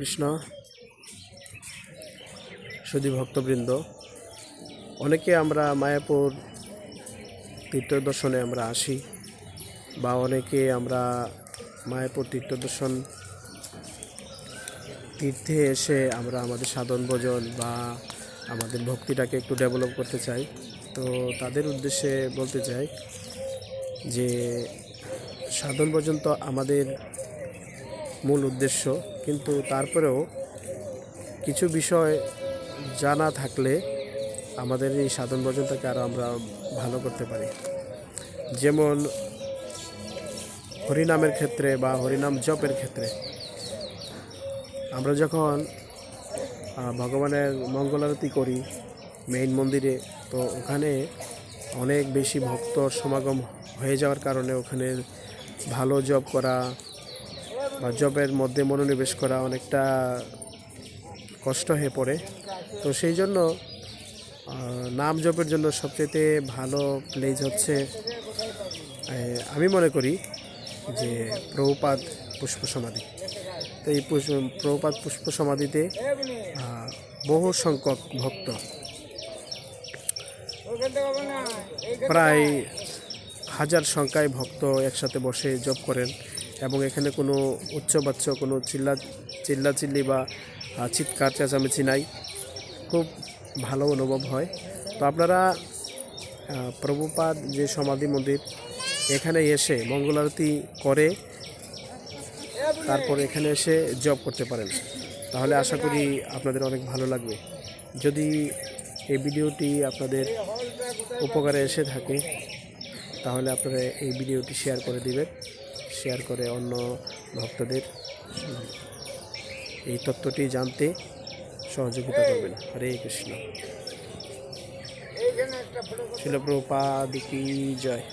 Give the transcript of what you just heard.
কৃষ্ণ। সুধী ভক্তবৃন্দ, অনেকে আমরা মায়াপুর তীর্থদর্শনে আমরা আসি, বা অনেকে আমরা মায়াপুর তীর্থদর্শন তীর্থে এসে আমরা আমাদের সাধন ভজন বা আমাদের ভক্তিটাকে একটু ডেভেলপ করতে চাই। তো তাদের উদ্দেশ্যে বলতে চাই যে সাধন ভজন তো আমাদের মূল উদ্দেশ্য, কিন্তু তারপরেও কিছু বিষয় জানা থাকলে আমাদের এই সাধন ভজনটাকে আরও আমরা ভালো করতে পারি। যেমন হরিনামের ক্ষেত্রে বা হরিনাম জপের ক্ষেত্রে আমরা যখন ভগবানের মঙ্গল আরতি করি মেইন মন্দিরে, তো ওখানে অনেক বেশি ভক্তর সমাগম হয়ে যাওয়ার কারণে ওখানে ভালো জপ করা বা জপের মধ্যে মনোনিবেশ করা অনেকটা কষ্ট হয়ে পড়ে। তো সেই জন্য নাম জপের জন্য সবচেয়ে ভালো প্লেস হচ্ছে, আমি মনে করি যে প্রভুপাদ পুষ্প সমাধি। তো এই প্রভুপাদ পুষ্প সমাধিতে বহু সংখ্যক ভক্ত, প্রায় হাজার সংখ্যায় ভক্ত একসাথে বসে জপ করেন, এবং এখানে কোনো উচ্চবাচ্য কোনো চিল্লাচিল্লি বা চিৎকার চেঁচামেচি নাই। খুব ভালো অনুভব হয়। তো আপনারা প্রভুপাদ যে সমাধি মন্দির, এখানে এসে মঙ্গল আরতি করে তারপর এখানে এসে জব করতে পারেন, তাহলে আশা করি আপনাদের অনেক ভালো লাগবে। যদি এই ভিডিওটি আপনাদের উপকারে এসে থাকে তাহলে আপনারা এই ভিডিওটি শেয়ার করে দিবেন, শেয়ার করে অন্য ভক্তদের এই তত্ত্বটি জানতে সহযোগিতা করবেন। হরে কৃষ্ণ। শিল প্রভুপাদ কি জয়।